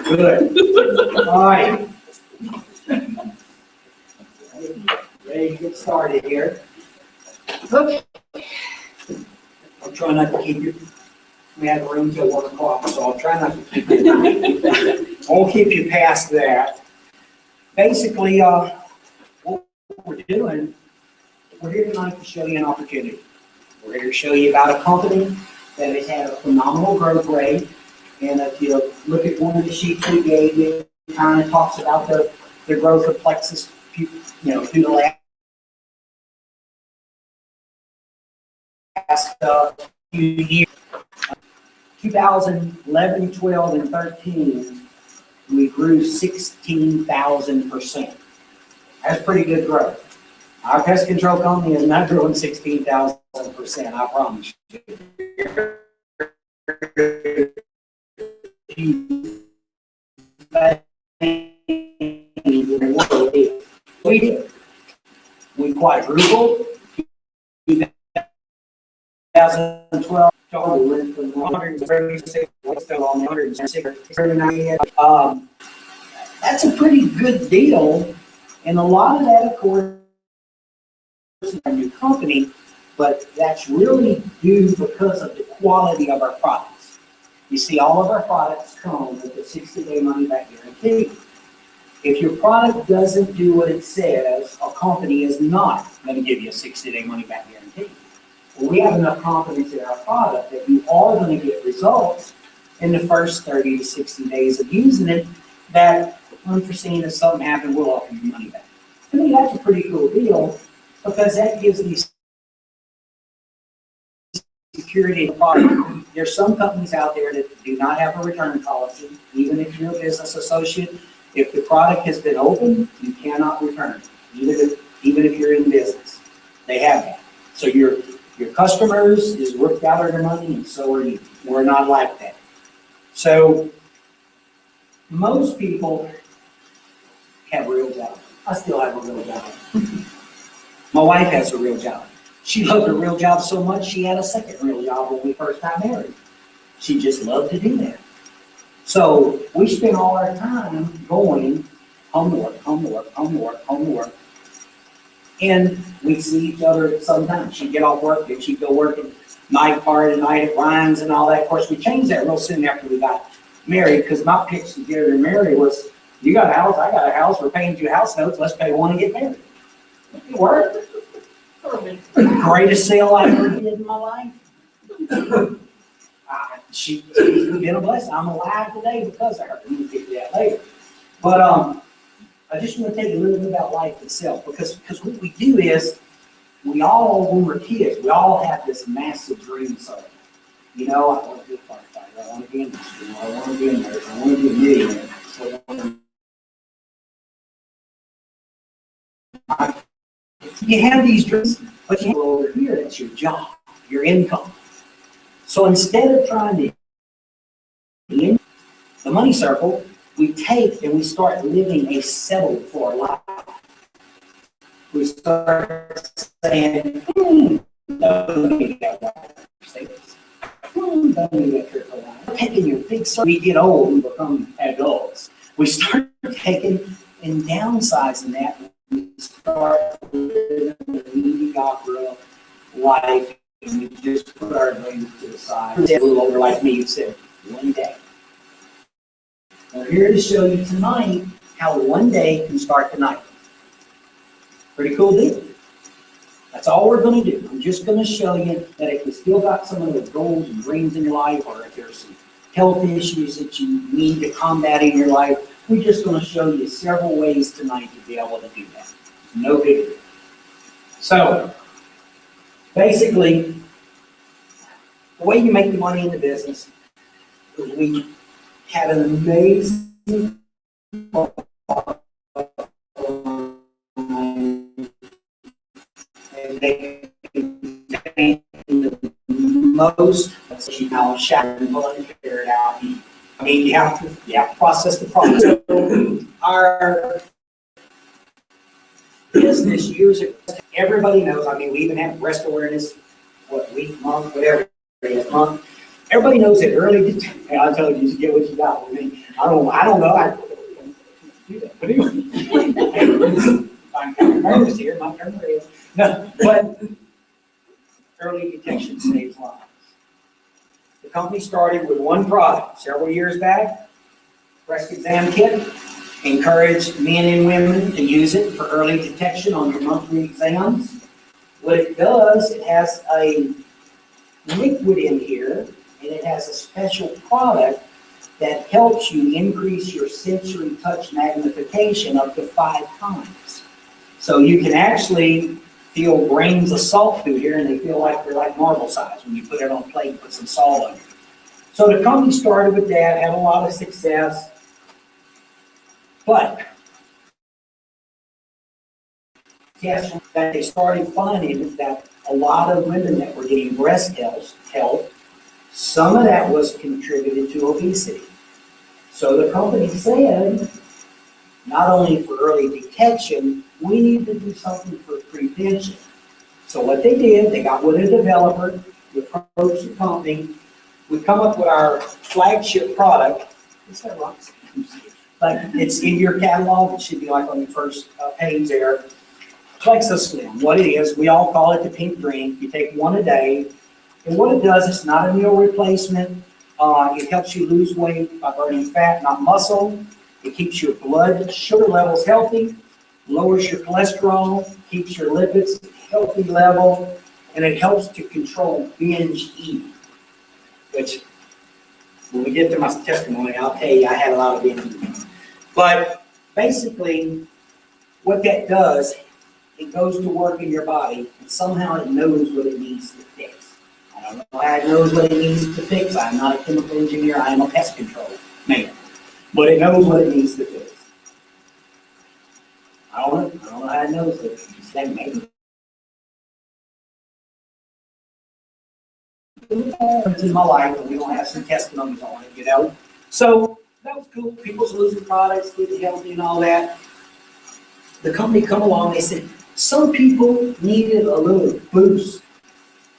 Good. All right. Ready to get started here. Okay. I'll try not to keep you. We have room till 1 o'clock, so I'll try not to keep you. Won't keep you past that. Basically, what we're doing, we're here tonight to show you an opportunity. We're here to show you about a company that has had a phenomenal growth rate. And if you look at one of the sheets we gave you, it kind of talks about the growth of Plexus, through the last few years. 2011, 12, and 13, we grew 16,000%. That's pretty good growth. Our pest control company is not growing 16,000%, I promise you. We did. We quadrupled. 2012, total went from 136 to 106. That's a pretty good deal, and a lot of that, of course, is our new company, but that's really due because of the quality of our products. You see, all of our products come with a 60-day money-back guarantee. If your product doesn't do what it says, a company is not going to give you a 60-day money-back guarantee. Well, we have enough confidence in our product that you are going to get results in the first 30 to 60 days of using it that, unforeseen, if something happened, we'll offer you money back. To me, that's a pretty cool deal because that gives me security in the product. There's some companies out there that do not have a return policy. Even if you're a business associate, if the product has been opened, you cannot return it, even if you're in business. They have that. So your customers is worth out their money, and so are you. We're not like that. So most people have real jobs. I still have a real job. My wife has a real job. She loved her real job so much, she had a second real job when we first got married. She just loved to do that. So we spend all our time going home to work, home to work, home to work, home to work. And we see each other sometimes. She'd get off work, and she'd go work at night part of the night at Ryan's and all that. Of course, we changed that real soon after we got married, because my pitch to get her to marry was, you got a house, I got a house, we're paying 2 house notes, let's pay one and get married. It worked. Greatest sale I ever did in my life. She's been a blessing. I'm alive today because of her. We'll get to that later. But I just want to take a little bit about life itself, because what we do is, we all, when we're kids, we all have this massive dream somewhere. I want to be a firefighter, I want to be in this school, I want to be a nurse, I want to be a millionaire. You have these dreams, but you have over here, that's your job, your income. So instead of trying to the money circle, we take and we start living a settled for life. We start saying, don't need that life. Don't need that trip for life. Taking your big circle, we get old and become adults. We start taking and downsizing that. We start living a mediocre life, and we just put our dreams to the side. A little older like me, you said, one day. We're here to show you tonight how one day can start tonight. Pretty cool deal. That's all we're going to do. I'm just going to show you that if you still got some of those goals and dreams in your life, or if there's some health issues that you need to combat in your life, we're just going to show you several ways tonight to be able to do that. No big deal. So, basically, the way you make the money in the business is we have an amazing and they contain the most Chamberlain blood carried out. I mean, you have to process the product. Our business years ago, everybody knows. I mean, we even have breast awareness, week, month, whatever it is, month. Everybody knows that early. I told you, you get what you got with me. I don't know. I do that. But anyway, I'm kind of nervous here. My turn to raise. No, but early detection saves lives. The company started with one product several years back, breast exam kit. Encouraged men and women to use it for early detection on your monthly exams. What it does, it has a liquid in here, and it has a special product that helps you increase your sensory touch magnification up to 5 times. So you can actually feel grains of salt through here, and they feel like they're like marble size when you put it on a plate and put some salt on it. So the company started with that, had a lot of success, but yes, that they started finding that a lot of women that were getting breast health, some of that was contributed to obesity. So the company said, not only for early detection, we need to do something for prevention. So what they did, they got with a developer, we approached the company, we come up with our flagship product. Is that right? Like it's in your catalog, it should be like on the first page there. Plexus Slim, what it is, we all call it the pink drink. You take one a day, and what it does, it's not a meal replacement. It helps you lose weight by burning fat, not muscle. It keeps your blood sugar levels healthy, lowers your cholesterol, keeps your lipids at a healthy level, and it helps to control binge eating, which when we get to my testimony, I'll tell you I had a lot of binge eating. But basically, what that does, it goes to work in your body, and somehow it knows what it needs to fix. I don't know how it knows what it needs to fix. I'm not a chemical engineer. I am a pest control man. But it knows what it needs to fix. I don't know how it knows what it needs to fix. Maybe it's in my life, and we don't have some testimonies on it, you know. So that was cool. People's losing products, getting healthy and all that. The company come along, they said, some people needed a little boost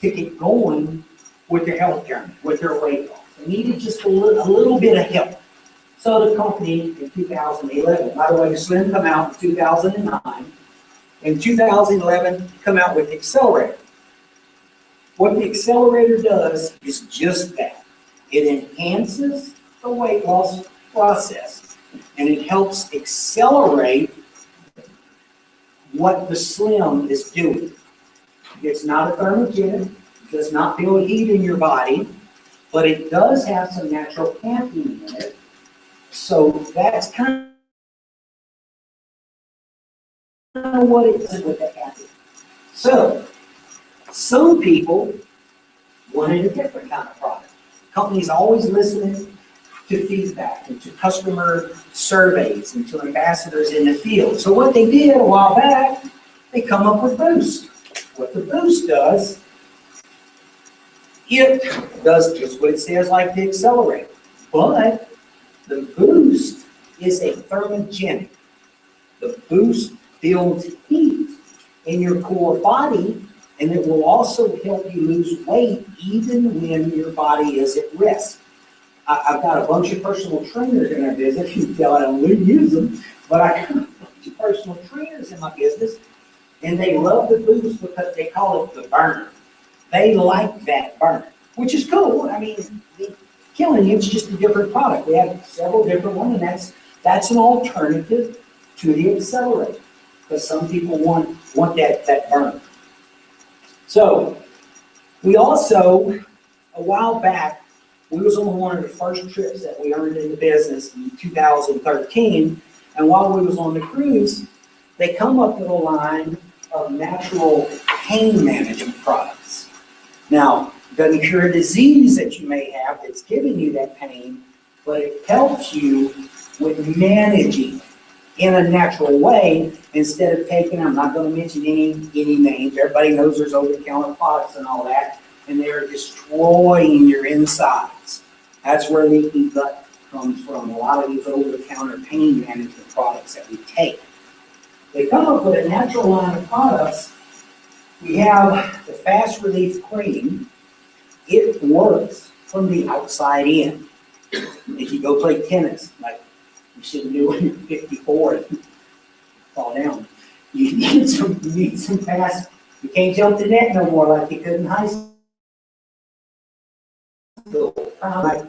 to get going with their health journey, with their weight loss. They needed just a little bit of help. So the company in 2011, by the way, the Slim come out in 2009. In 2011, come out with Accelerator. What the Accelerator does is just that. It enhances the weight loss process, and it helps accelerate what the Slim is doing. It's not a thermogenic, it does not build heat in your body, but it does have some natural caffeine in it. So that's kind of what it does with the caffeine. So some people wanted a different kind of product. Companies always listening to feedback and to customer surveys and to ambassadors in the field. So what they did a while back, they come up with Boost. What the Boost does, it does just what it says, like the Accelerator. But the Boost is a thermogenic. The Boost builds heat in your core body, and it will also help you lose weight even when your body is at rest. I've got a bunch of personal trainers in our business. You can tell I don't really use them, but I got a bunch of personal trainers in my business, and they love the Boost because they call it the burn. They like that burn, which is cool. I mean, killing you, it's just a different product. We have several different ones, and that's an alternative to the Accelerator, because some people want that burn. So we also, a while back, we was on one of the first trips that we earned in the business in 2013, and while we was on the cruise, they come up with a line of natural pain management products. Now, it doesn't cure a disease that you may have that's giving you that pain, but it helps you with managing in a natural way instead of taking, I'm not going to mention any names, everybody knows there's over-the-counter products and all that, and they're destroying your insides. That's where leaky gut comes from, a lot of these over-the-counter pain management products that we take. They come up with a natural line of products. We have the Fast Relief Cream. It works from the outside in. If you go play tennis, like you shouldn't do when you're 54 and fall down, you need some pass. You can't jump the net no more like you could in high school. Like,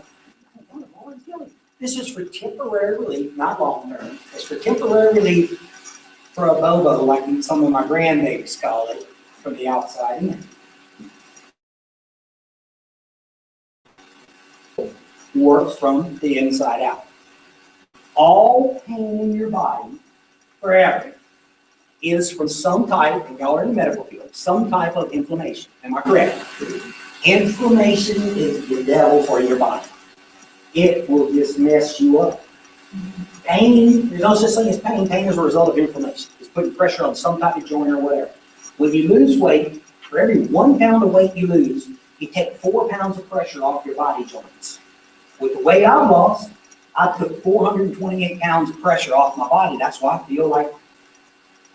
this is for temporary relief, not long term. It's for temporary relief for a bobo, like some of my grandbabies call it, from the outside in. Works from the inside out. All pain in your body, forever, is from some type, and y'all are in the medical field, some type of inflammation. Am I correct? Inflammation is the devil for your body. It will just mess you up. Pain, there's no such thing as pain. Pain is a result of inflammation. It's putting pressure on some type of joint or whatever. When you lose weight, for every 1 pound of weight you lose, you take 4 pounds of pressure off your body joints. With the weight I lost, I took 428 pounds of pressure off my body. That's why I feel like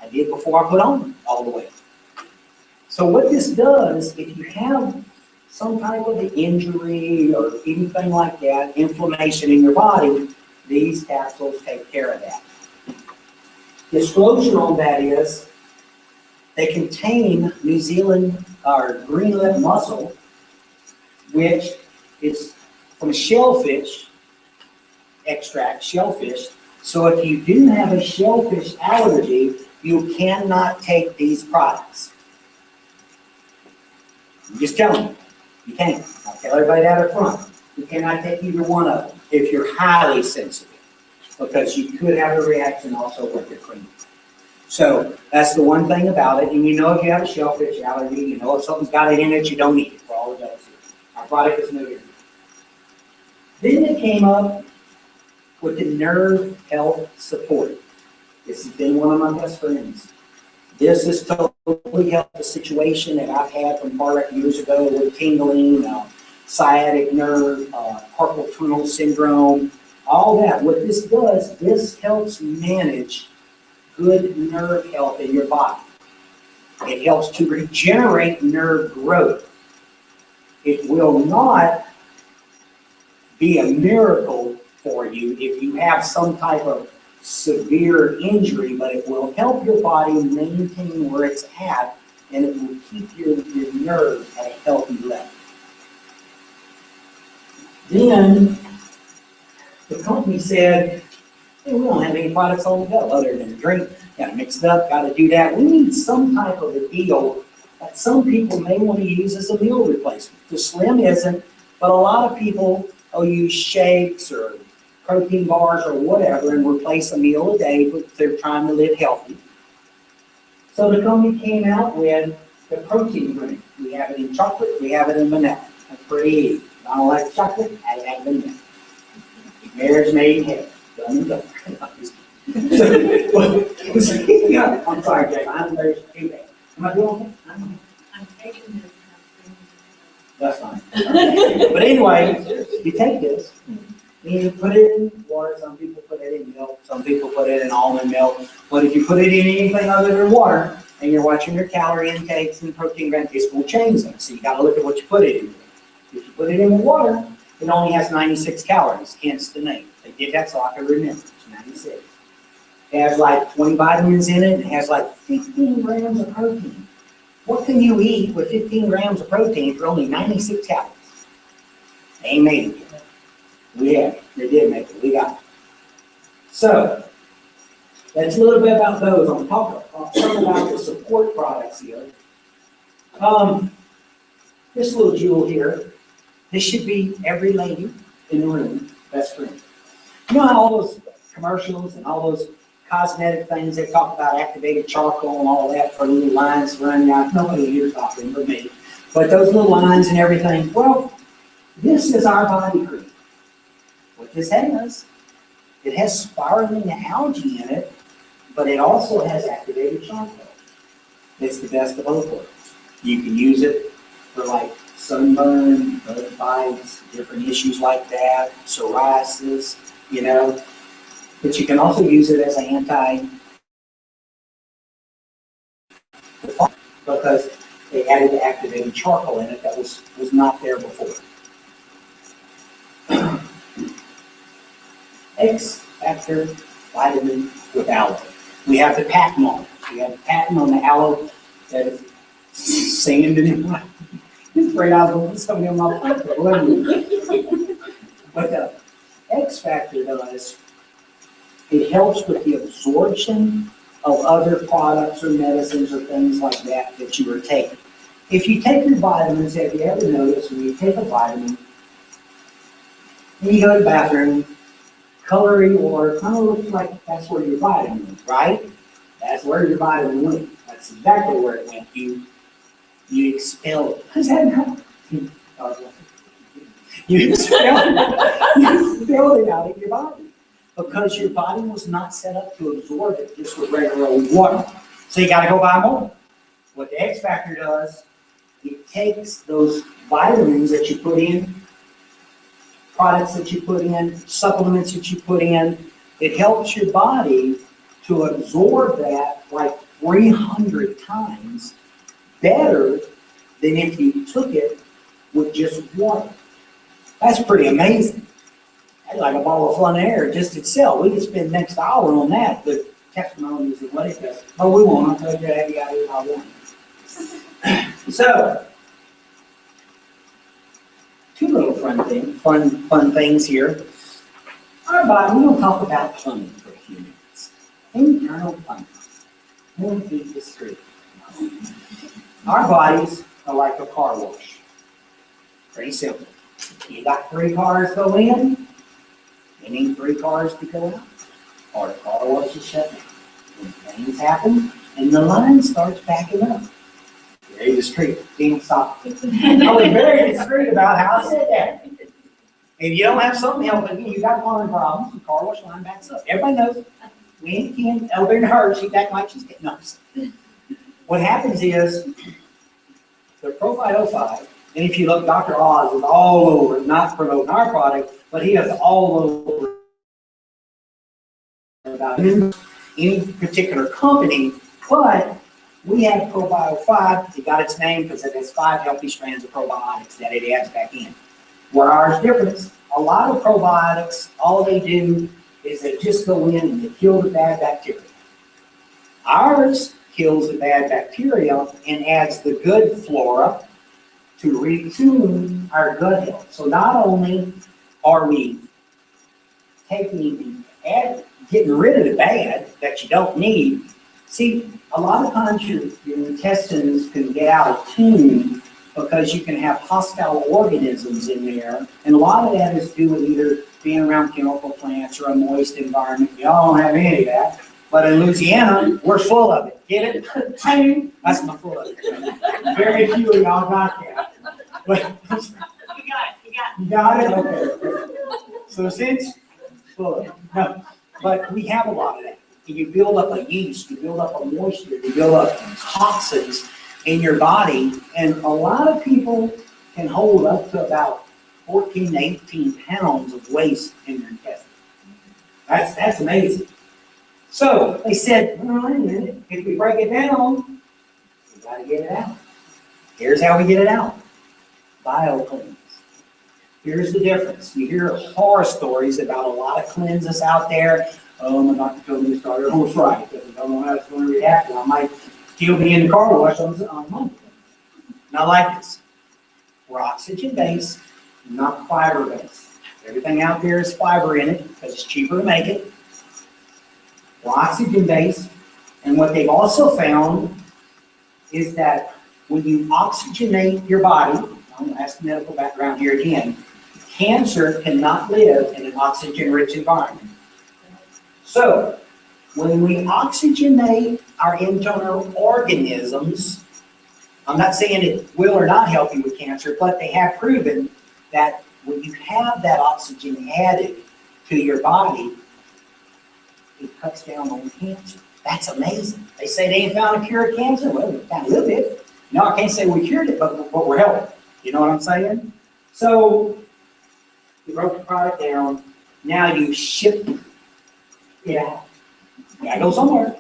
I did before I put on all the weight. So what this does, if you have some type of injury or anything like that, inflammation in your body, these capsules take care of that. Disclosure on that is they contain New Zealand or green-lip mussel, which is from shellfish extract, shellfish. So if you do have a shellfish allergy, you cannot take these products. I'm just telling you, you can't. I'll tell everybody that up front. You cannot take either one of them if you're highly sensitive, because you could have a reaction also with your cream. So that's the one thing about it. And you know if you have a shellfish allergy, you know if something's got it in it, you don't need it for all of those. Our product is no different. Then they came up with the nerve health support. This has been one of my best friends. This has totally helped the situation that I've had from far years ago with tingling, sciatic nerve, carpal tunnel syndrome, all that. What this does, this helps manage good nerve health in your body. It helps to regenerate nerve growth. It will not be a miracle for you if you have some type of severe injury, but it will help your body maintain where it's at, and it will keep your nerves at a healthy level. Then the company said, hey, we don't have any products on the go other than drink. Got to mix it up, got to do that. We need some type of a deal that some people may want to use as a meal replacement. The Slim isn't, but a lot of people will use shakes or protein bars or whatever and replace a meal a day, but they're trying to live healthy. So the company came out with the protein drink. We have it in chocolate, we have it in vanilla. That's pretty easy. If I don't like chocolate, I have vanilla. Marriage made in heaven. Done and done. I'm sorry, Jake, I'm very stupid. Am I doing okay? I'm taking this. That's fine. But anyway, you take this, and you put it in water. Some people put it in milk. Some people put it in almond milk. But if you put it in anything other than water, and you're watching your calorie intakes and protein grams, it will change them. So you got to look at what you put it in. If you put it in water, it only has 96 calories, hence the name. They did that so I could remember. It's 96. It has like 20 vitamins in it. It has like 15 grams of protein. What can you eat with 15 grams of protein for only 96 calories? They ain't made it yet. We have it. They did make it. We got it. So, that's a little bit about those. I'm talking about the support products here. This little jewel here, this should be every lady in the room, best friend. You know how all those commercials and all those cosmetic things, they talk about activated charcoal and all that for little lines running out. Nobody here's talking but me. But those little lines and everything, well, this is our body cream. What this has, it has spirulina algae in it, but it also has activated charcoal. It's the best of both worlds. You can use it for like sunburn, bug bites, different issues like that, psoriasis, you know. But you can also use it as an because they added the activated charcoal in it that was not there before. X factor vitamin with aloe. We have the patent on it. We have the patent on the aloe that is sand in it. I'm afraid I was going to put something on my plate, wasn't it? But the X factor does, it helps with the absorption of other products or medicines or things like that that you are taking. If you take your vitamins, have you ever noticed when you take a vitamin, and you go to the bathroom, coloring water kind of looks like that's where your vitamin is, right? That's where your vitamin went. That's exactly where it went. You expel it. Does that happen? You expelled it out of your body because your body was not set up to absorb it just with regular old water. So you got to go buy more. What the X factor does, it takes those vitamins that you put in, products that you put in, supplements that you put in, it helps your body to absorb that like 300 times better than if you took it with just water. That's pretty amazing. That's like a ball of fun air just itself. We could spend the next hour on that, the testimonies of what it does. But we won't. I'll tell you that if I want. So, two little fun things here. Our body, we don't talk about plumbing for a few minutes. Internal plumbing. We'll keep this straight. Our bodies are like a car wash. Pretty simple. You got 3 cars go in, you need 3 cars to go out, or the car wash is shut down. When things happen, and the line starts backing up. Very discreet. Can't stop. I was very discreet about how I said that. If you don't have something helping you, you got plumbing problems, the car wash line backs up. Everybody knows. We ain't can elbow her, she back like she's getting nuts. What happens is, the Profile 05, and if you look, Dr. Oz is all over, not promoting our product, but he is all over about any particular company, but we have Profile 5, it got its name because it has 5 healthy strands of probiotics that it adds back in. Where ours difference, a lot of probiotics, all they do is they just go in and they kill the bad bacteria. Ours kills the bad bacteria and adds the good flora to retune our gut health. So not only are we getting rid of the bad that you don't need. See, a lot of times your intestines can get out of tune because you can have hostile organisms in there, and a lot of that is due to either being around chemical plants or a moist environment. Y'all don't have any of that, but in Louisiana, we're full of it. Get it? That's my full of it. Very few of y'all got that. But, you got it? Okay. So since, full no, but we have a lot of that. You build up a yeast, you build up a moisture, you build up toxins in your body, and a lot of people can hold up to about 14 to 18 pounds of waste in their intestines. That's amazing. So they said, well, wait a minute, if we break it down, we got to get it out. Here's how we get it out. BioCleanse. Here's the difference. You hear horror stories about a lot of cleanses out there. Oh, my doctor told me to start it on Friday because I don't know how it's going to react. I might still be in the car wash on Monday. Not like this. We're oxygen-based, not fiber-based. Everything out there is fiber in it because it's cheaper to make it. We're oxygen-based, and what they've also found is that when you oxygenate your body, I'm going to ask the medical background here again, cancer cannot live in an oxygen-rich environment. So, when we oxygenate our internal organisms, I'm not saying it will or not help you with cancer, but they have proven that when you have that oxygen added to your body, it cuts down on cancer. That's amazing. They say they ain't found a cure of cancer. Well, we found a little bit. No, I can't say we cured it, but we're helping. You know what I'm saying? So, you broke the product down. Now you ship it out. You gotta go somewhere.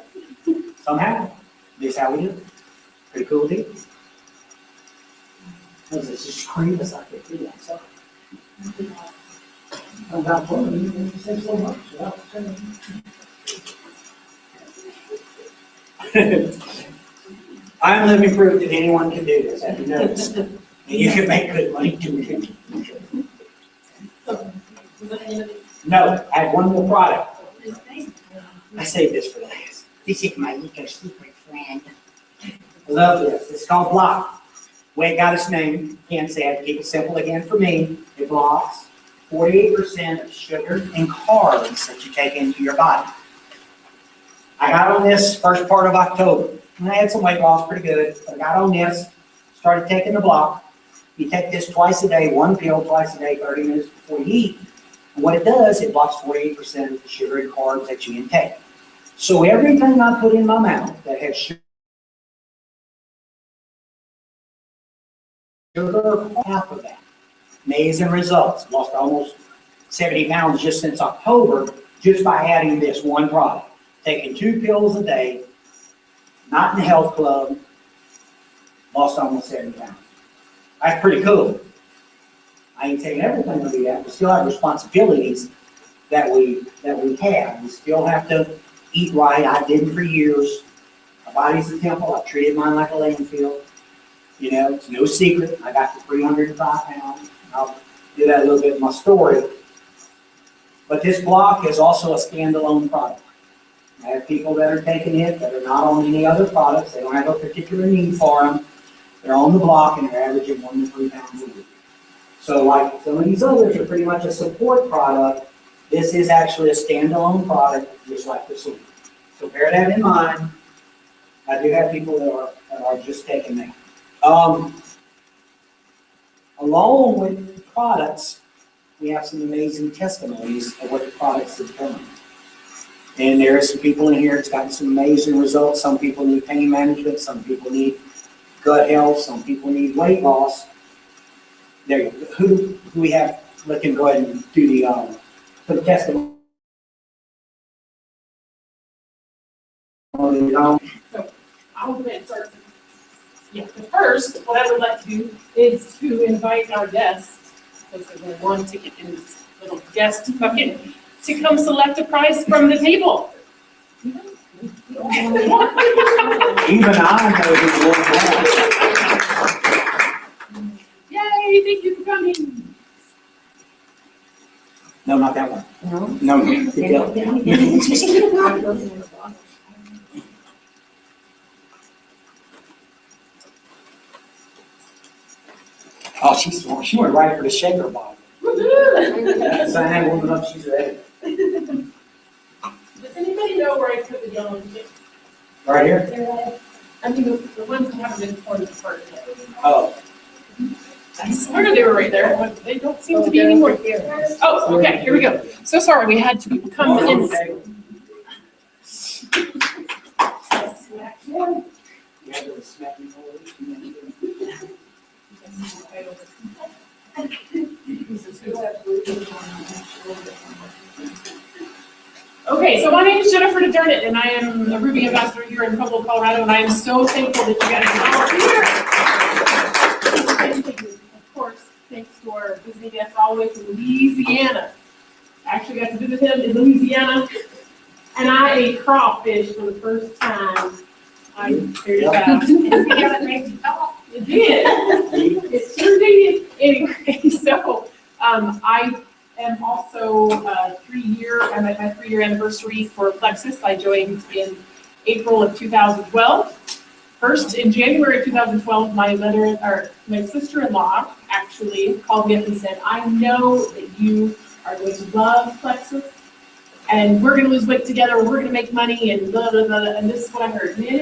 Somehow. This is how we do it. Pretty cool deal. This is cream as I could do that. So. About one, you say so much. I'm living proof that anyone can do this, have you noticed? And you can make good money doing it. No, I have one more product. I saved this for last. This is my little secret friend. I love this. It's called Block. Way it got its name, can't say it, keep it simple again for me. It blocks 48% of sugar and carbs that you take into your body. I got on this first part of October. And I had some weight loss, pretty good. But I got on this, started taking the Block. You take this twice a day, one pill twice a day, 30 minutes before you eat. And what it does, it blocks 48% of the sugar and carbs that you intake. So everything I put in my mouth that has sugar, half of that. Amazing results. Lost almost 70 pounds just since October, just by adding this one product. Taking 2 pills a day, not in the health club, lost almost 70 pounds. That's pretty cool. I ain't taking everything to do that. We still have responsibilities that we have. We still have to eat right. I didn't for years. My body's a temple. I treated mine like a landfill. You know, it's no secret. I got to 305 pounds. I'll do that a little bit in my story. But this Block is also a standalone product. I have people that are taking it that are not on any other products. They don't have a particular need for them. They're on the Block and they're averaging 1 to 3 pounds a week. So like some of these others are pretty much a support product. This is actually a standalone product, just like this one. So bear that in mind. I do have people that are just taking that. Along with products, we have some amazing testimonies of what the products have done. And there are some people in here that's gotten some amazing results. Some people need pain management, some people need gut health, some people need weight loss. There you go. Who we have? Let him go ahead and do the testimony. So I'll go ahead and start. Yeah, but first, what I would like to do is to invite our guests, because there's only one ticket in this little guest bucket, to come select a prize from the table. Even I know who's one. Yay, thank you for coming. No, not that one. No? No, oh, she went right for the shaker bottle. So I had one up, she's ready. Does anybody know where I put the yellow ticket? Right here? I mean, the ones that haven't been torn apart yet. Oh. I swear they were right there, but they don't seem to be anymore. Oh, okay, here we go. So sorry, we had to come in. Okay, so my name is Jennifer DeDernit, and I am a Ruby ambassador here in Pueblo, Colorado, and I am so thankful that you guys are all here. Of course, thanks to our visiting guest all the way from Louisiana. I actually got to visit him in Louisiana, and I ate crawfish for the first time. I'm very proud. It did. It sure did. Anyway, so I am also I'm at my 3-year anniversary for Plexus. I joined in April of 2012. First, in January of 2012, my sister-in-law actually called me up and said, I know that you are going to love Plexus, and we're going to lose weight together, we're going to make money, and blah, blah, blah, and this is what I heard. Because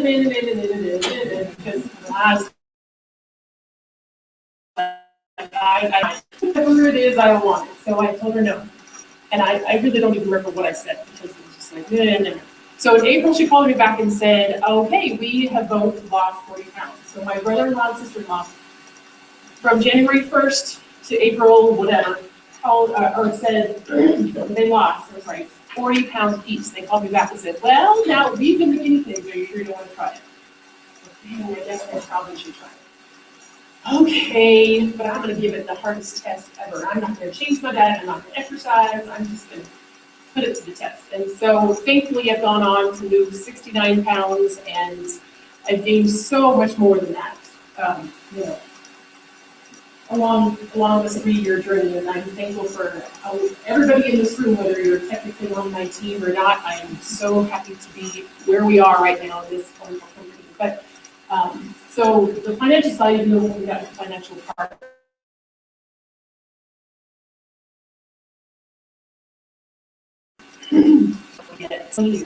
whatever it is, I don't want it. So I told her no. And I really don't even remember what I said, because it was just like, no. So in April, she called me back and said, okay, we have both lost 40 pounds. So my brother-in-law and sister-in-law, from January 1st to April, whatever, called or said they lost, 40 pounds each. They called me back and said, well, now we've been the guinea pigs. Are you sure you don't want to try it? I guess I probably should try it. okay, but I'm gonna give it the hardest test ever. I'm not gonna change my diet, I'm not gonna exercise, I'm just gonna put it to the test. And so thankfully I've gone on to lose 69 pounds and I've gained so much more than that. You know, along this 3-year journey, and I'm thankful for everybody in this room, whether you're technically on my team or not. I am so happy to be where we are right now in this wonderful company. But so the financial side, even though we got the financial part,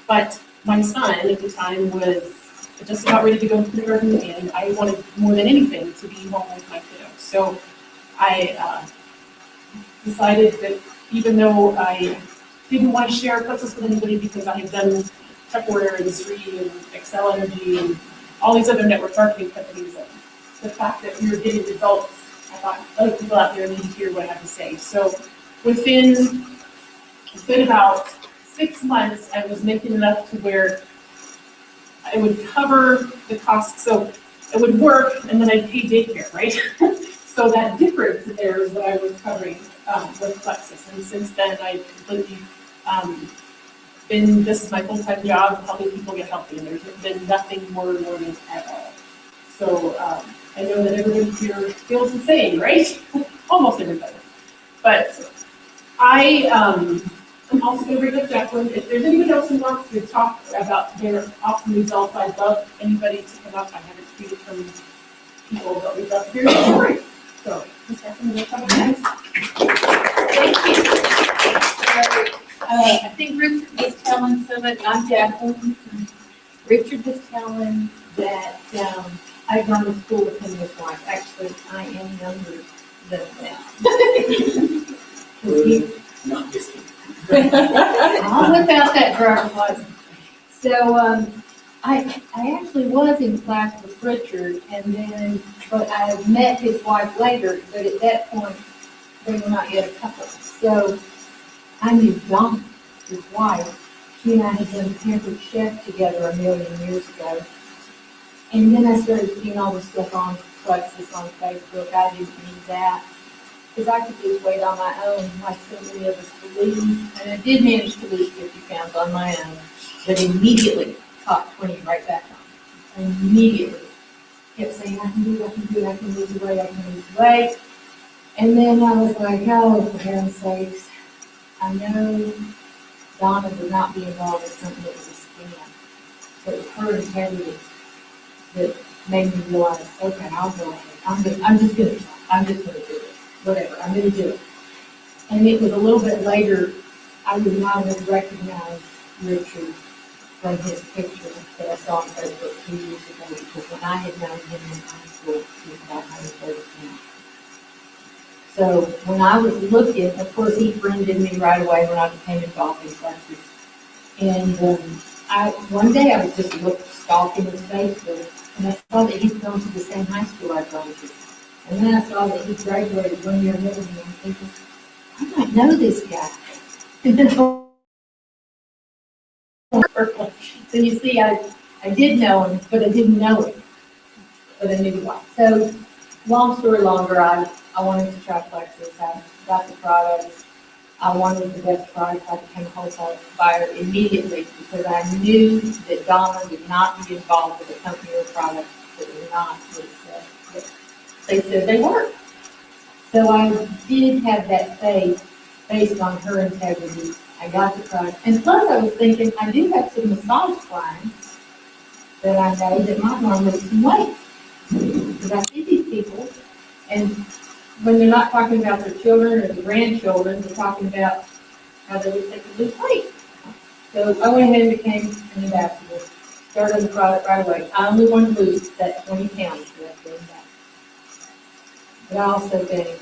but my son at the time was just about ready to go to kindergarten, and I wanted more than anything to be home with my kiddo. So I decided that even though I didn't want to share Plexus with anybody because I had done Tupperware and Sri and Excel Energy and all these other network marketing companies, and the fact that we were getting results, I thought other people out there need to hear what I have to say. So within about 6 months, I was making enough to where I would cover the costs. So it would work, and then I'd pay daycare, right? So that difference there is what I was covering with Plexus. And since then, I've completely this is my full-time job, helping people get healthy, and there's been nothing more rewarding at all. So I know that everybody here feels the same, right? Almost everybody. But I am also going to bring up Jacqueline. If there's anybody else who wants to talk about their awesome results, I'd love anybody to come up. I haven't treated from people, but we'd love to hear your story. So, Ms. Jacqueline, will come next. Thank you. I think Richard was telling somebody, I'm Jacqueline. Richard was telling that I've gone to school with him and his wife. Actually, I am younger than that. Not just I'll whip out that driver's license. So I actually was in class with Richard, and then, but I met his wife later, but at that point, they were not yet a couple. So I knew Dawn, his wife. She and I had done Pampered Chef together a million years ago. And then I started seeing all this stuff on Plexus on Facebook. I didn't need that, because I could lose weight on my own, like so many of us believe. And I did manage to lose 50 pounds on my own, but immediately caught 20 right back on. And immediately kept saying, I can do it, I can do it, I can lose weight, I can lose weight. And then I was like, oh, for heaven's sakes, I know Donna would not be involved in something that was a scam. But it was her integrity that made me realize, okay, I'll go ahead. I'm just gonna do it. Whatever, I'm gonna do it. And it was a little bit later, I would not have recognized Richard from his picture that I saw on Facebook 2 years ago, because when I had known him in high school, he was about 130 pounds. So when I was looking, of course, he friended me right away when I became involved in classes. And one day I was just stalking his Facebook, and I saw that he'd gone to the same high school I'd gone to. And then I saw that he graduated 1 year ahead of me, and I'm thinking, I might know this guy. And then, so you see, I did know him, but I didn't know him. But I knew why. So, long story longer, I wanted to try Plexus. I got the product. I wanted the best price. I became a wholesale buyer immediately, because I knew that Donna would not be involved with a company or product that was not what they said they were. So I did have that faith based on her integrity. I got the product. And plus I was thinking, I do have some massage clients that I know that might want to lose some weight. Because I see these people, and when they're not talking about their children or their grandchildren, they're talking about how they wish they could lose weight. So I went ahead and became an ambassador. Started the product right away. I only wanted to lose that 20 pounds that I gained back. But I also gained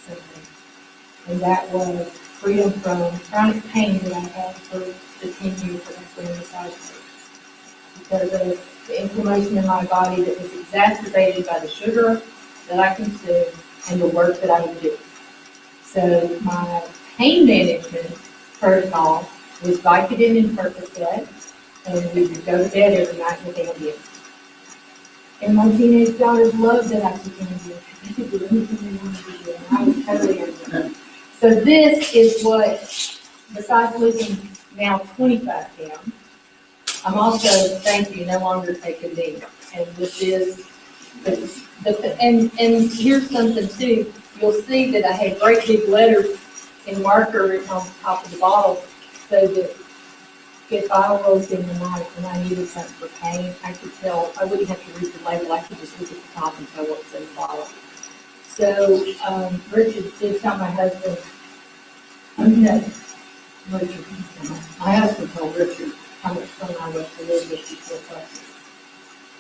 something, and that was freedom from chronic pain that I had for the 10 years that I was doing massage therapy. Because of the inflammation in my body that was exacerbated by the sugar that I consumed and the work that I would do. So my pain management protocol was Vicodin and Percocet, and we would go to bed every night with Ambien. And my teenage daughters loved that I could do. They could do anything they wanted to do, and I was totally into it. So this is what, besides losing now 25 pounds, I'm also, thank you, no longer taking these. And with this, and here's something too, you'll see that I had great big letters in marker on top of the bottle, so that if I was in the night and I needed something for pain, I could tell, I wouldn't have to read the label, I could just look at the top and tell what's in the bottle. So, Richard did tell my husband, Richard, my husband told Richard how much fun I was to live with before Plexus.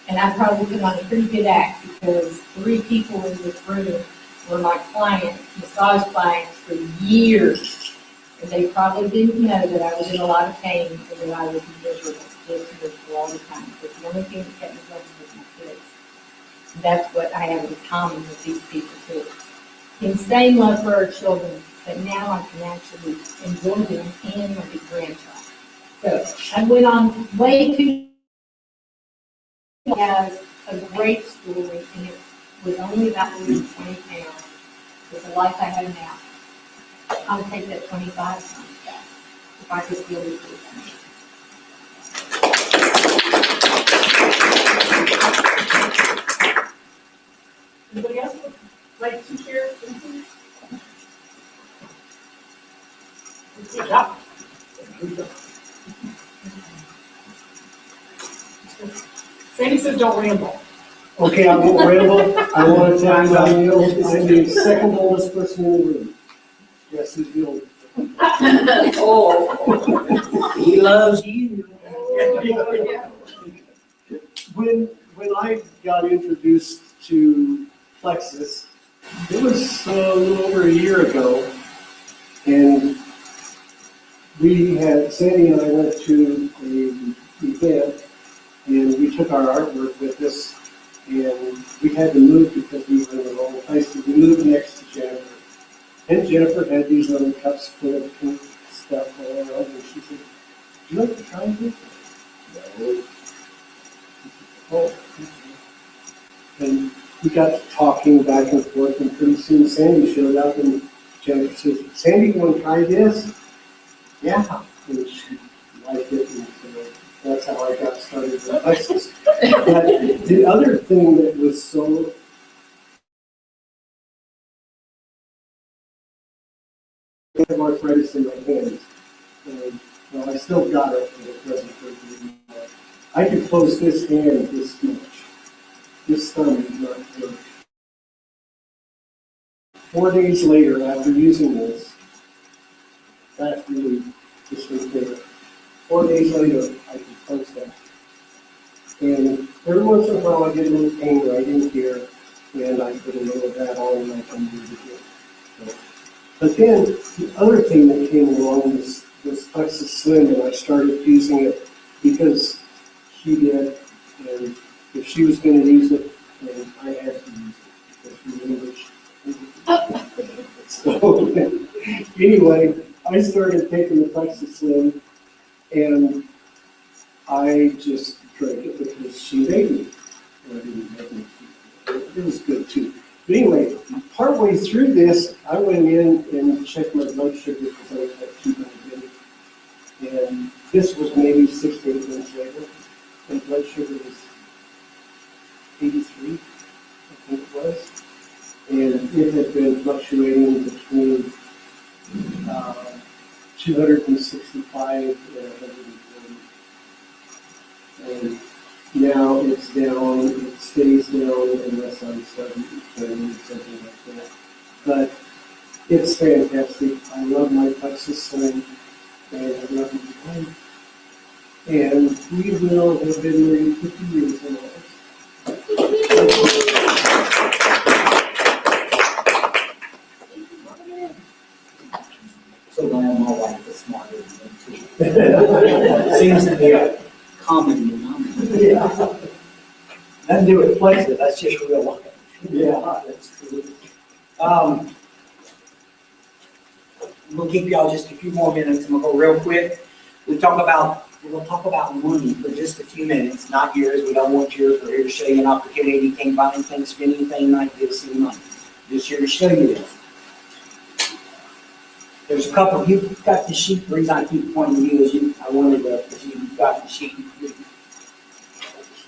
And I probably put on a pretty good act, because 3 people in this room were my clients, massage clients for years. And they probably didn't know that I was in a lot of pain and that I was miserable, just miserable all the time. But the only thing that kept me going was my kids. And that's what I have in common with these people too. Insane love for our children, but now I can actually enjoy them and my big grandchild. So I went on way too. It has a great story, and it was only about losing 20 pounds. With the life I have now, I'll take that 25 pounds back if I could still lose those pounds. Anybody else would like to share anything? Good job. Sandy said don't ramble. Okay, I won't ramble. I want to tell you, I'm the second oldest person in the room. Yes, he's the oldest. Oh, he loves you. When I got introduced to Plexus, it was a little over a year ago, and Sandy and I went to an event, and we took our artwork with us, and we had to move because we were in the wrong place. So we moved next to Jennifer. And Jennifer had these little cups full of pink stuff all around, and she said, "Do you like to try this?" No. Oh, okay. And we got talking back and forth, and pretty soon Sandy showed up, and Jennifer said, "Sandy, you want to try this?" Yeah. And she liked it, and so that's how I got started with Plexus. But the other thing that was so I have arthritis in my hands. Well, I still got it, but it doesn't hurt anymore. I could close this hand this much. This thumb is not good. 4 days later, after using this, last week, this week there, 4 days later, I could close that. And every once in a while, I get a little pain right in here, and I put a little of that on, and I can use it again. So, but then the other thing that came along was Plexus Slim, and I started using it because she did, and if she was going to use it, then I had to use it because we knew which. So anyway, I started taking the Plexus Slim, and I just drank it because she made me. Well, I didn't make me. It was good too. But anyway, partway through this, I went in and checked my blood sugar because I was like 200. And this was maybe 6 to 8 months later. My blood sugar was 83, I think it was. And it had been fluctuating between 265 and 140. And now it's down, it stays down unless I'm starting to train or something like that. But it's fantastic. I love my Plexus Slim, and I love my wife. And we will have been married 50 years in August. So glad my wife is smarter than me too. Seems to be a common denominator. Yeah. Nothing to do with Plexus, that's just real life. Yeah. That's true. We'll keep y'all just a few more minutes, and we'll go real quick. We talk about we're gonna talk about money for just a few minutes, not yours, we don't want yours, we're here to show you an opportunity, you can't buy anything, spend anything, not give us any money. Just here to show you this. There's a couple, you've got the sheet, the reason I keep pointing to you is I wanted to, if you've got the sheet.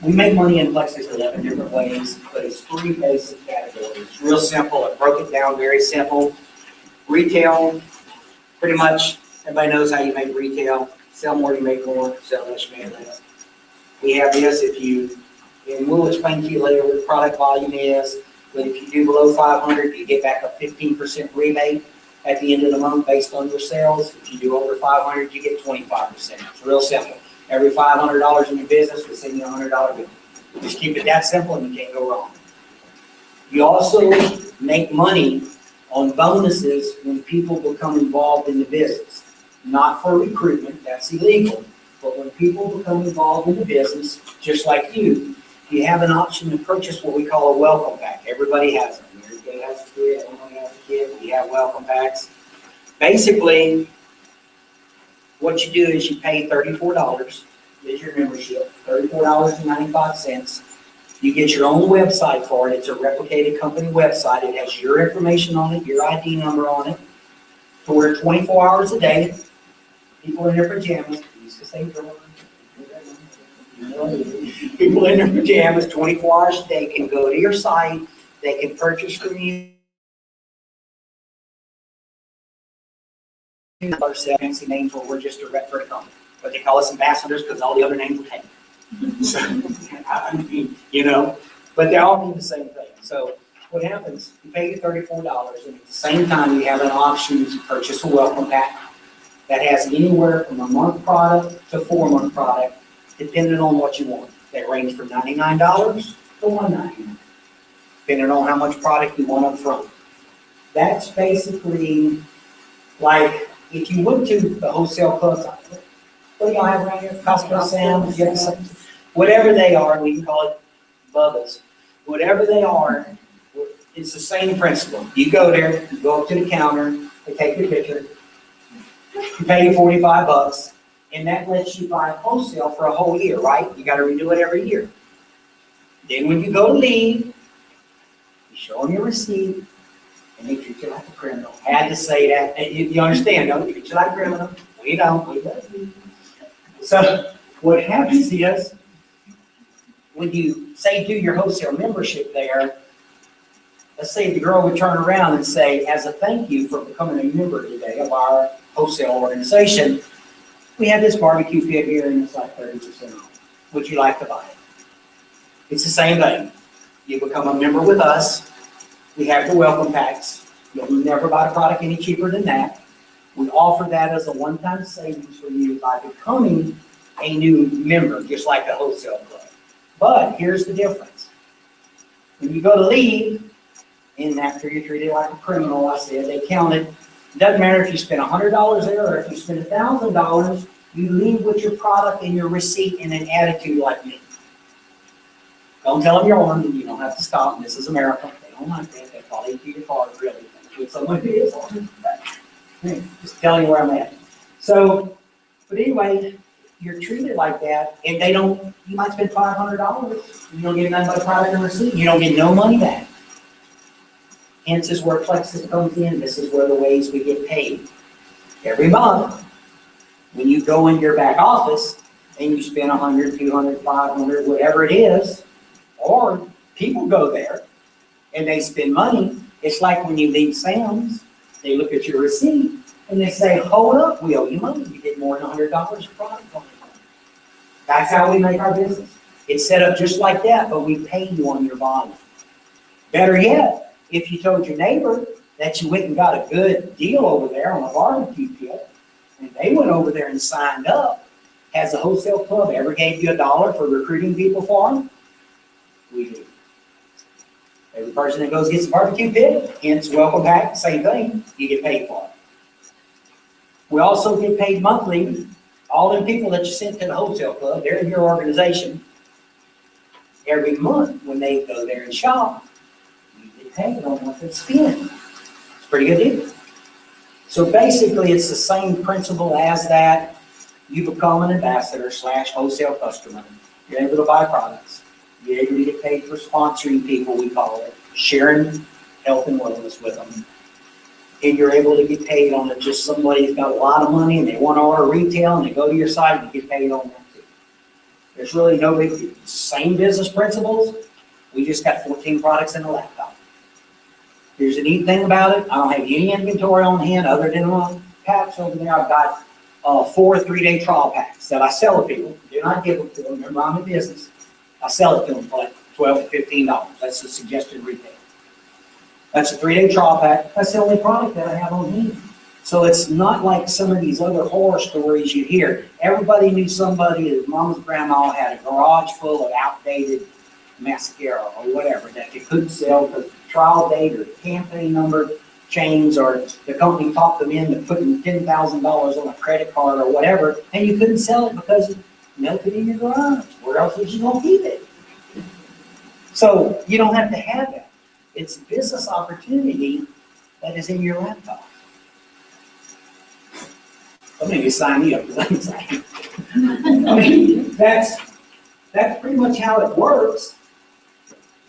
We make money in Plexus 11 different ways, but it's 3 basic categories. It's real simple, I broke it down very simple. Retail, pretty much, everybody knows how you make retail. Sell more, you make more, sell less, you make less. We have this and we'll explain to you later what the product volume is, but if you do below 500, you get back a 15% rebate at the end of the month based on your sales. If you do over 500, you get 25%. It's real simple. Every $500 in your business, we send you a $100 bill. Just keep it that simple and you can't go wrong. You also make money on bonuses when people become involved in the business. Not for recruitment, that's illegal. But when people become involved in the business, just like you have an option to purchase what we call a welcome pack. Everybody has them. Everybody has a kid, everyone has a kid, we have welcome packs. Basically, what you do is you pay $34, is your membership, $34.95. You get your own website for it. It's a replicated company website. It has your information on it, your ID number on it. To wear 24 hours a day. People in their pajamas, I used to say girl. People in their pajamas 24 hours a day can go to your site. They can purchase from you. Our fancy names where we're just a rep for a company. But they call us ambassadors because all the other names are taken. So, I mean, but they all mean the same thing. So what happens, you pay your $34, and at the same time, you have an option to purchase a welcome pack that has anywhere from a month product to 4-month product, depending on what you want. They range from $99 to $199, depending on how much product you want up front. That's basically like if you went to the wholesale clubs, what do y'all have around here? Costco, Sam's, whatever they are, we can call it Bubba's. Whatever they are, it's the same principle. You go there, you go up to the counter, they take your picture, you pay you $45, and that lets you buy wholesale for a whole year, right? You got to renew it every year. Then when you go to leave, you show them your receipt, and they treat you like a criminal. I had to say that. You understand, don't they treat you like a criminal? We don't. We don't. So what happens is, when you say do your wholesale membership there, let's say the girl would turn around and say, as a thank you for becoming a member today of our wholesale organization, we have this barbecue pit here and it's like 30% off. Would you like to buy it? It's the same thing. You become a member with us. We have the welcome packs. You'll never buy a product any cheaper than that. We offer that as a one-time savings for you by becoming a new member, just like the wholesale club. But here's the difference. When you go to leave, and after you're treated like a criminal, I said, they count it. It doesn't matter if you spend $100 there or if you spend $1,000, you leave with your product and your receipt and an attitude like me. Don't tell them you're armed and you don't have to stop. This is America. They don't like that. They follow you to your car, really. With someone who is armed. Just telling you where I'm at. So, but anyway, you're treated like that, and they don't, you might spend $500, you don't get nothing but a product and receipt, you don't get no money back. Hence is where Plexus comes in. This is where the ways we get paid. Every month, when you go in your back office and you spend $100, $200, $500, whatever it is, or people go there and they spend money, it's like when you leave Sam's, they look at your receipt and they say, hold up, we owe you money. You did more than $100 of product on it. That's how we make our business. It's set up just like that, but we pay you on your volume. Better yet, if you told your neighbor that you went and got a good deal over there on a barbecue pit, and they went over there and signed up, has the wholesale club ever gave you $1 for recruiting people for them? We do. Every person that goes gets a barbecue pit, hence welcome back, same thing, you get paid for it. We also get paid monthly. All the people that you sent to the wholesale club, they're in your organization. Every month when they go there and shop, you get paid on what they spend. It's a pretty good deal. So basically it's the same principle as that. you become an ambassador / wholesale customer. You're able to buy products. You're able to get paid for sponsoring people, we call it, sharing health and wellness with them. And you're able to get paid on it. Just somebody's got a lot of money and they want to order retail and they go to your site and get paid on that too. There's really no big deal. Same business principles. We just got 14 products in the laptop. Here's the neat thing about it. I don't have any inventory on hand other than on packs over there. I've got 4 3-day trial packs that I sell to people. Do not give them to them. Remember, I'm in business. I sell it to them for like $12 to $15. That's the suggested retail. That's a 3-day trial pack. That's the only product that I have on hand. So it's not like some of these other horror stories you hear. Everybody knew somebody, his mom's grandma had a garage full of outdated mascara or whatever that they couldn't sell because the trial date or the campaign number changed, or the company talked them into putting $10,000 on a credit card or whatever, and you couldn't sell it because it melted in your garage. Where else was you going to keep it? So you don't have to have that. It's a business opportunity that is in your laptop. Well, maybe sign me up because I'm saying. I mean, that's pretty much how it works.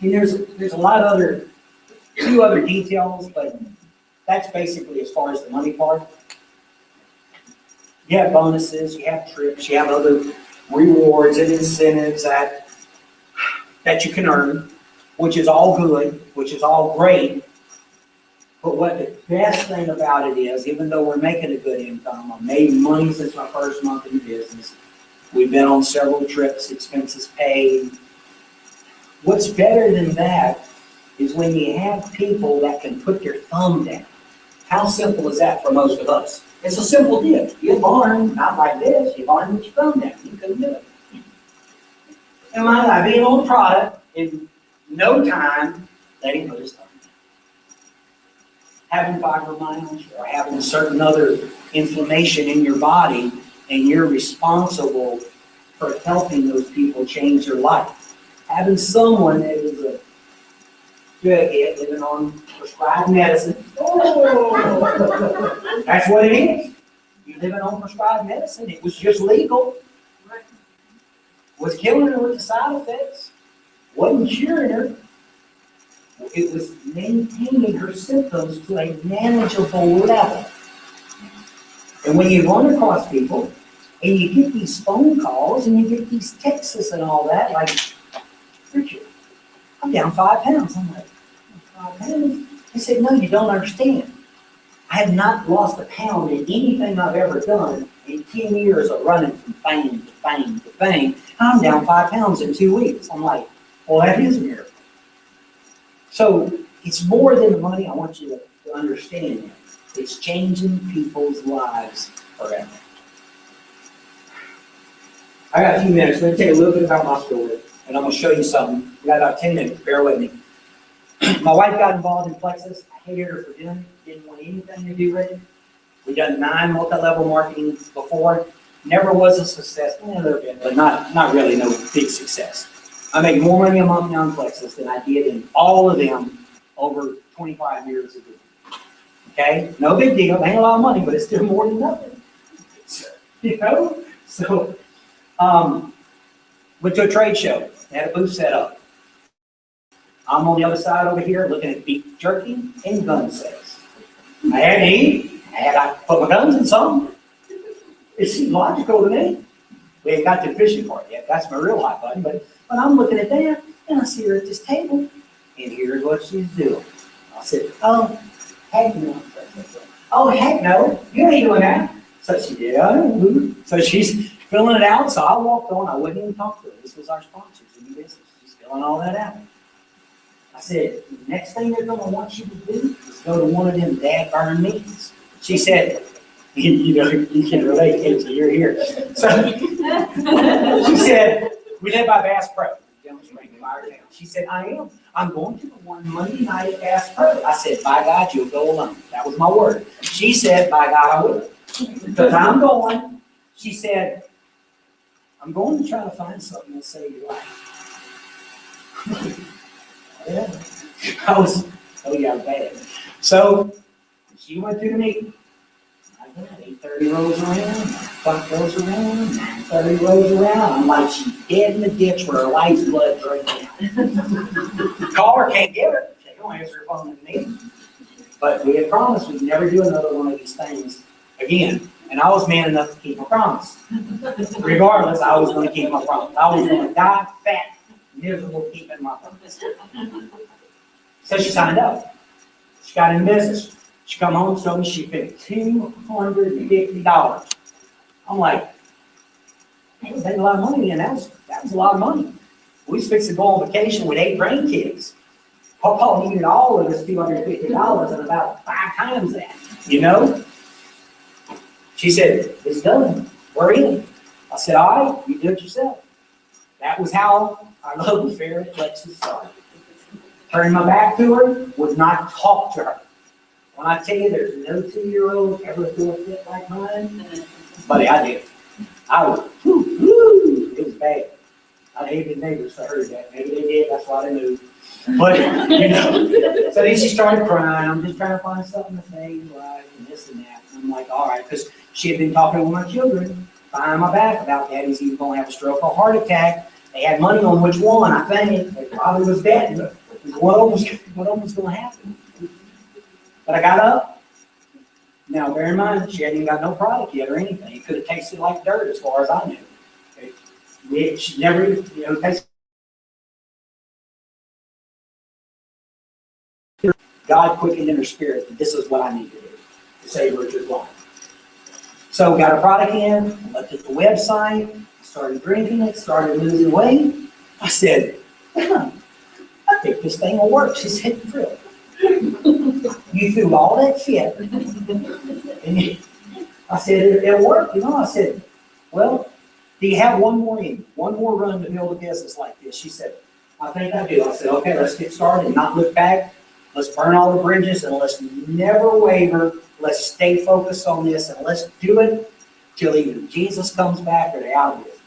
And there's a lot of few other details, but that's basically as far as the money part. You have bonuses, you have trips, you have other rewards and incentives that you can earn, which is all good, which is all great. But what the best thing about it is, even though we're making a good income, I've made money since my first month in business. We've been on several trips, expenses paid. What's better than that is when you have people that can put their thumb down. How simple is that for most of us? It's a simple deal. You learn, not like this, you learn with your thumb down. You couldn't do it. And I being on the product, in no time, let him put his thumb down. Having fibromyalgia or having certain other inflammation in your body, and you're responsible for helping those people change their life. Having someone that is a drughead living on prescribed medicine. Oh. That's what it is. You're living on prescribed medicine. It was just legal. Was killing her with the side effects. Wasn't curing her. It was maintaining her symptoms to a manageable level. And when you run across people, and you get these phone calls, and you get these texts and all that, like, Richard, I'm down 5 pounds. I'm like, 5 pounds? He said, no, you don't understand. I have not lost a pound in anything I've ever done in 10 years of running from fame to fame to fame. I'm down 5 pounds in 2 weeks. I'm like, well, that is a miracle. So it's more than the money. I want you to understand that. It's changing people's lives forever. I got a few minutes. Let me tell you a little bit about my story, and I'm going to show you something. We got about 10 minutes. Bear with me. My wife got involved in Plexus. I hated her for doing it. Didn't want anything to do with it. We've done 9 multi-level marketing before. Never was a success. A little bit, but not really no big success. I make more money a month now in Plexus than I did in all of them over 25 years ago. Okay? No big deal. Ain't a lot of money, but it's still more than nothing. You know? So, went to a trade show. They had a booth set up. I'm on the other side over here looking at beef jerky and gun sales. I had to eat. I put my guns in something. It seemed logical to me. We ain't got to the fishing part yet. That's my real hot button. But I'm looking at that, and I see her at this table, and here's what she's doing. I said, oh, heck no. Oh, heck no. You ain't doing that. So she did. So she's filling it out. So I walked on. I wouldn't even talk to her. This was our sponsors in the business. She's filling all that out. I said, the next thing they're going to want you to do is go to one of them dad burn meetings. She said, you know, you can relate, Kate, so you're here. So she said, we live by Bass Pro. She said, I am. I'm going to the one Monday night at Bass Pro. I said, by God, you'll go alone. That was my word. She said, by God, I will. Because I'm going. She said, I'm going to try to find something to save your life. Yeah. I was, oh yeah, bad. So she went to the meeting. I 8:30 rolls around, clock goes around, 9:30 rolls around. I'm like, she's dead in the ditch where her life's blood right now. Call her, can't get her. She don't answer her phone to me. But we had promised we'd never do another one of these things again. And I was man enough to keep my promise. Regardless, I was going to keep my promise. I was going to die fat, miserable keeping my promise. So she signed up. She got in business. She come home and told me she paid $250. I'm like, I was making a lot of money, and that was a lot of money. We was fixing to go on vacation with 8 grandkids. Papa needed all of this $250 and about 5 times that, you know? She said, it's done. We're in. I said, all right, you do it yourself. That was how our love affair at Plexus started. Turning my back to her, would not talk to her. When I tell you there's no 2-year-old ever threw a fit like mine, buddy, I did. I was, it was bad. I hated neighbors that heard that. Maybe they did, that's why they moved. But, you know, so then she started crying. I'm just trying to find something to say, right, and this and that. And I'm like, all right, because she had been talking with my children behind my back about daddy's either going to have a stroke or a heart attack. They had money on which one, I think. They probably was dead. What was going to happen? But I got up. Now, bear in mind, she hadn't even got no product yet or anything. It could have tasted like dirt as far as I knew. She never, you know, tasted. God quickened in her spirit that this is what I need to do to save Richard's life. So got a product in, looked at the website, started drinking it, started losing weight. I said, I think this thing will work. She said, really? You threw all that fit. And I said, it'll work, you know? I said, well, do you have one more run to build a business like this? She said, I think I do. I said, okay, let's get started and not look back. Let's burn all the bridges and let's never waver. Let's stay focused on this and let's do it till either Jesus comes back or they're out of business.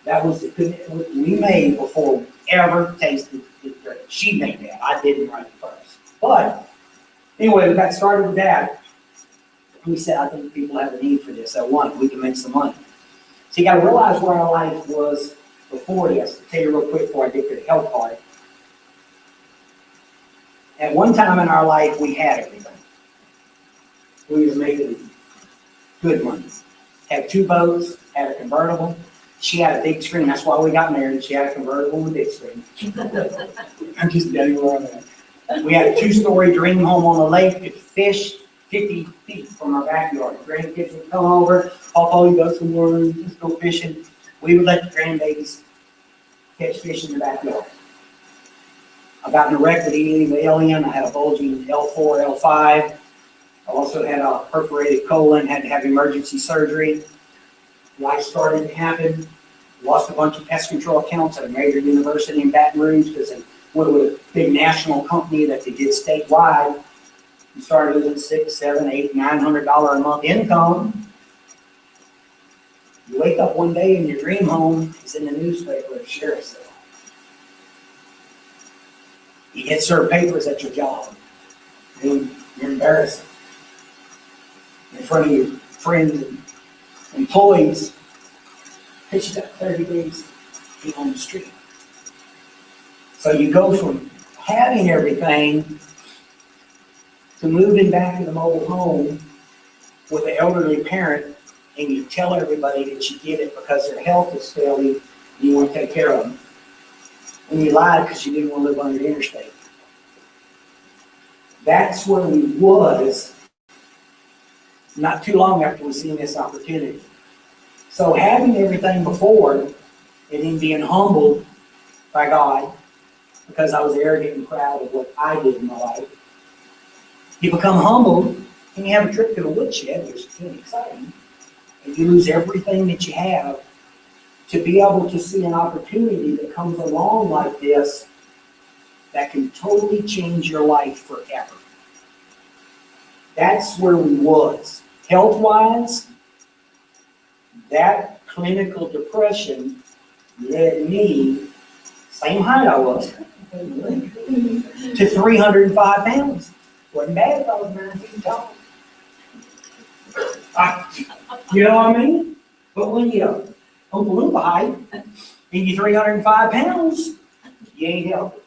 That was the commitment we made before we ever tasted the drink. She made that. I didn't write it first. But anyway, we got started with that. We said, I think people have a need for this. So one, we can make some money. So you got to realize where our life was before this. I'll tell you real quick before I get to the health part. At one time in our life, we had everything. We was making good money. Had 2 boats, had a convertible. She had a big screen. That's why we got married. She had a convertible with a big screen. I'm just telling you where I'm at. We had a 2-story dream home on the lake. Could fish 50 feet from our backyard. Grandkids would come over. Papa, you go somewhere, just go fishing. We would let the grandbabies catch fish in the backyard. I got in a wreck with eating the alien. I had a bulging L4, L5. I also had a perforated colon, had to have emergency surgery. Life started to happen. Lost a bunch of pest control accounts at a major university in Baton Rouge because they went with a big national company that they did statewide. You started losing $600, $700, $800, $900 a month income. You wake up one day and your dream home is in the newspaper at sheriff's sale. You get served papers at your job. And you're embarrassed in front of your friends and employees. But you got 30 days to be on the street. So you go from having everything to moving back to the mobile home with an elderly parent, and you tell everybody that you did it because their health is failing and you want to take care of them. And you lied because you didn't want to live on the interstate. That's where we was not too long after we seen this opportunity. So having everything before and then being humbled by God because I was arrogant and proud of what I did in my life. You become humbled and you have a trip to the woodshed, which is really exciting, and you lose everything that you have to be able to see an opportunity that comes along like this that can totally change your life forever. That's where we was. Health-wise, that clinical depression led me, same height I was, to 305 pounds. Wasn't bad if I was 9 feet tall. You know what I mean? but when you Oompa Loompa height, and you're 305 pounds, you ain't healthy.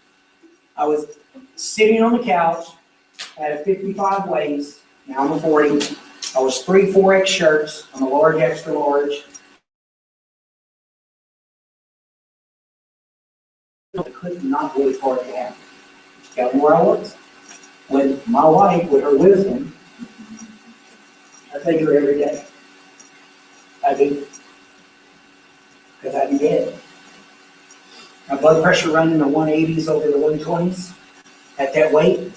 I was sitting on the couch at a 55 waist, now I'm a 40. I was 3 4X shirts, I'm a large, extra large. I could not wait for it to happen. Got where I was. When my wife, with her wisdom, I think her every day. I do. Because I'd be dead. My blood pressure running in the 180s over the 120s at that weight.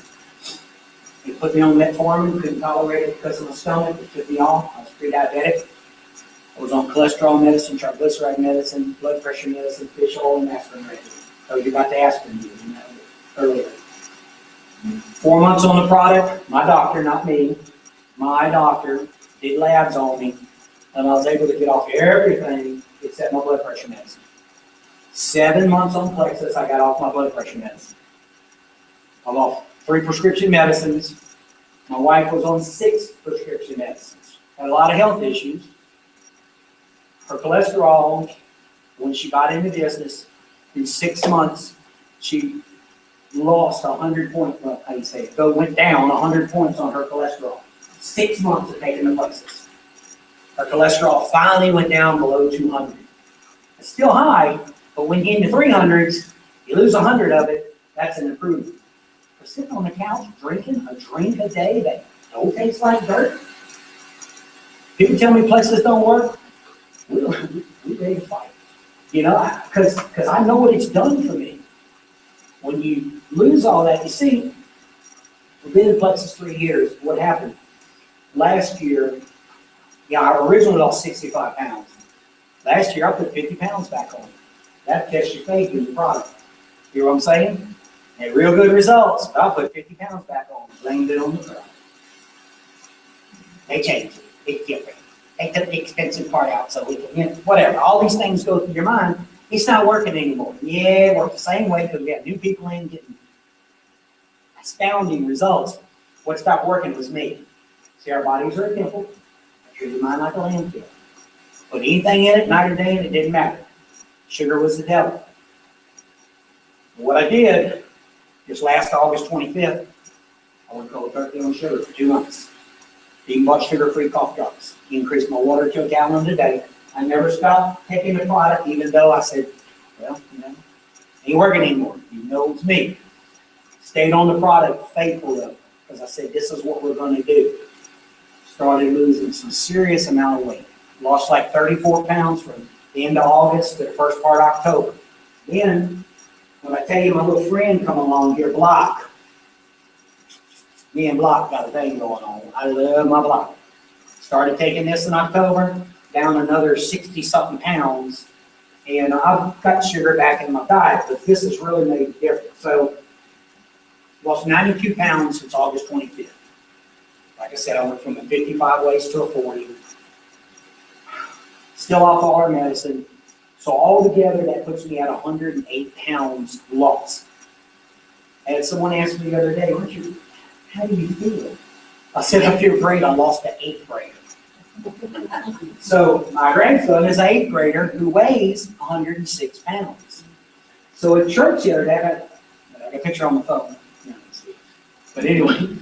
They put me on metformin, couldn't tolerate it because of my stomach. It took me off. I was pre-diabetic. I was on cholesterol medicine, triglyceride medicine, blood pressure medicine, fish oil, and aspirin residue. Told you about the aspirin earlier. 4 months on the product, my doctor, not me, my doctor did labs on me, and I was able to get off everything except my blood pressure medicine. 7 months on Plexus, I got off my blood pressure medicine. I'm off 3 prescription medicines. My wife was on 6 prescription medicines. Had a lot of health issues. Her cholesterol, when she got into business, in 6 months, she lost 100 points, well, how do you say it? Went down 100 points on her cholesterol. 6 months of taking the Plexus. Her cholesterol finally went down below 200. It's still high, but when you get into 300s, you lose 100 of it, that's an improvement. But sitting on the couch drinking a drink a day that don't taste like dirt, people tell me Plexus don't work, we ready to fight. You know, because I know what it's done for me. When you lose all that, you see, we've been in Plexus 3 years. What happened? Last year, I originally lost 65 pounds. Last year, I put 50 pounds back on. That tests your faith in the product. You know what I'm saying? And real good results, but I put 50 pounds back on, blamed it on the product. They changed it. It's different. They took the expensive part out so we can, whatever. All these things go through your mind. It's not working anymore. Yeah, it worked the same way because we got new people in getting astounding results. What stopped working was me. See, our bodies are a temple. I treated mine like a landfill. Put anything in it, night or day, and it didn't matter. Sugar was the devil. What I did, this last August 25th, I went cold turkey on sugar for 2 months. Eating bought sugar-free cough drops. Increased my water to a gallon a day. I never stopped taking the product, even though I said, well, ain't working anymore. You know it's me. Stayed on the product, faithful though, because I said, this is what we're going to do. Started losing some serious amount of weight. Lost like 34 pounds from the end of August to the first part of October. Then, when I tell you my little friend come along here, Block, me and Block got a thing going on. I love my Block. Started taking this in October, down another 60-something pounds, and I've cut sugar back in my diet, but this has really made a difference. So, lost 92 pounds since August 25th. Like I said, I went from a 55 waist to a 40. Still off all our medicine. So altogether, that puts me at 108 pounds lost. And someone asked me the other day, Richard, how do you feel? I said, I feel great. I lost an 8th grader. So my grandson is an 8th grader who weighs 106 pounds. So at church the other day, I got a picture on my phone. But anyway,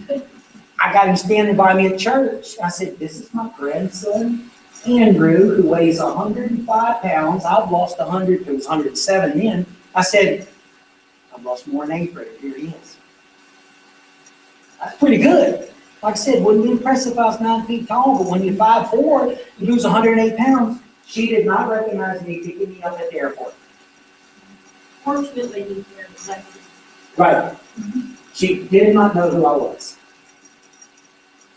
I got him standing by me at church. I said, this is my grandson, Andrew, who weighs 105 pounds. I've lost 100, it was 107 then. I said, I've lost more than 8th grader. Here he is. That's pretty good. Like I said, wouldn't be impressive if I was 9 feet tall, but when you're 5'4", you lose 108 pounds. She did not recognize me picking me up at the airport. Fortunately, he's here in Texas. Right. She did not know who I was.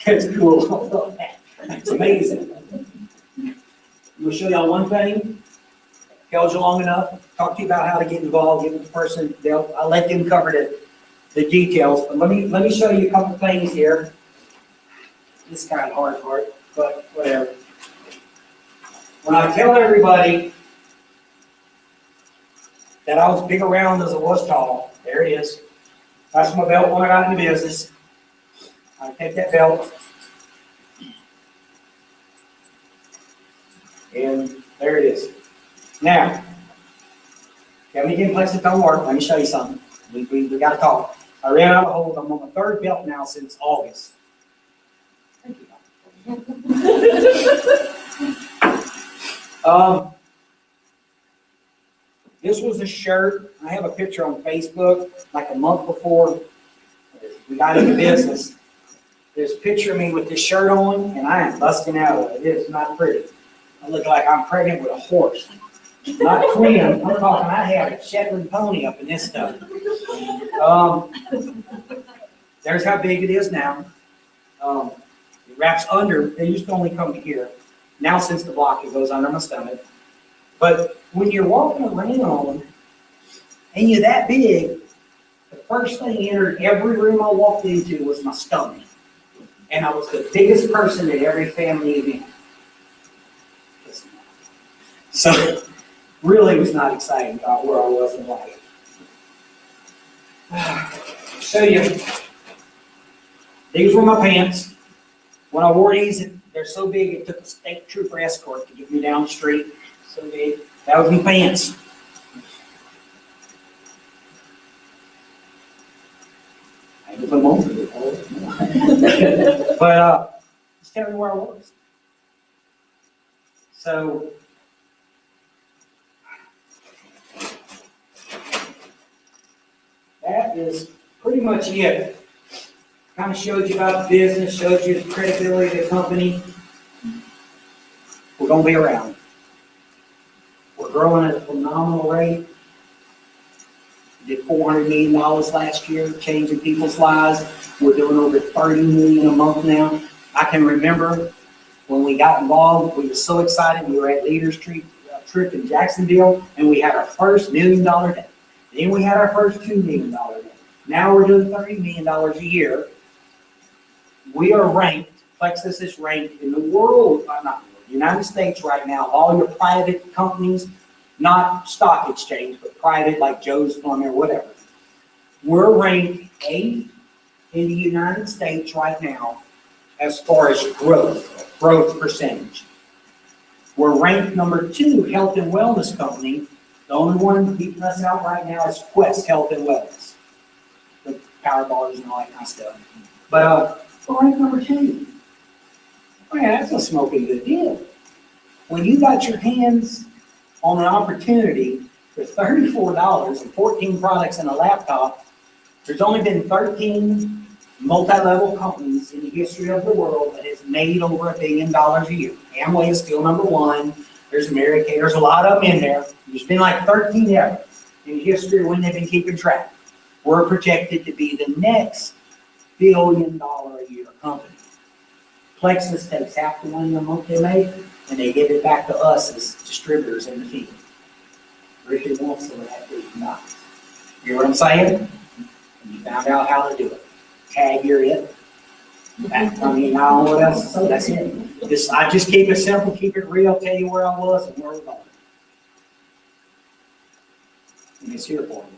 That's cool. It's amazing. We'll show y'all one thing. Held you long enough. Talk to you about how to get involved. Get with the person. I'll let them cover the details. But let me show you a couple things here. This is kind of hard part, but whatever. When I tell everybody that I was big around as I was tall, there it is. That's my belt when I got into business. I take that belt. And there it is. Now, got me getting Plexus don't work. Let me show you something. We got to talk. I ran out of holes. I'm on my third belt now since August. Thank you. This was a shirt. I have a picture on Facebook like a month before we got into business. There's a picture of me with this shirt on, and I am busting out of it. It is not pretty. I look like I'm pregnant with a horse. Not twin. I'm talking, I had a Shetland pony up in this stuff. There's how big it is now. It wraps under. They used to only come to here. Now, since the block, it goes under my stomach. But when you're walking around and you're that big, the first thing entered every room I walked into was my stomach. And I was the biggest person at every family event. So, really was not excited about where I was in life. Show you. These were my pants. When I wore these, they're so big it took a state trooper escort to get me down the street. So big. That was my pants. I had to put them on for it. But just tell me where I was. So that is pretty much it. Kind of showed you about the business, showed you the credibility of the company. We're going to be around. We're growing at a phenomenal rate. We did $400 million last year, changing people's lives. We're doing over $30 million a month now. I can remember when we got involved, we were so excited. We were at Leaders Trip in Jacksonville, and we had our first $1 million day. Then we had our first $2 million day. Now we're doing $30 million a year. We are ranked, Plexus is ranked in the world, not the United States right now, all your private companies, not stock exchange, but private like Joe's Plumbing or whatever. We're ranked 8th in the United States right now as far as growth percentage. We're ranked number 2 health and wellness company. The only one beating us out right now is Quest Health and Wellness, with power bars and all that kind of stuff. But we're ranked number 2. Oh yeah, that's a smoking good deal. When you got your hands on an opportunity for $34 and 14 products and a laptop, there's only been 13 multi-level companies in the history of the world that has made over $1 billion a year. Amway is still number 1. There's American, there's a lot of them in there. There's been like 13 ever in the history of when they've been keeping track. We're projected to be the next $1 billion a year company. Plexus takes half the money a month they make, and they give it back to us as distributors in the field. Richard wants to have to not. You know what I'm saying? And you found out how to do it. Tag your it. I mean, I don't know what else to say. That's it. I just keep it simple, keep it real, tell you where I was and where we're going. And it's here for you.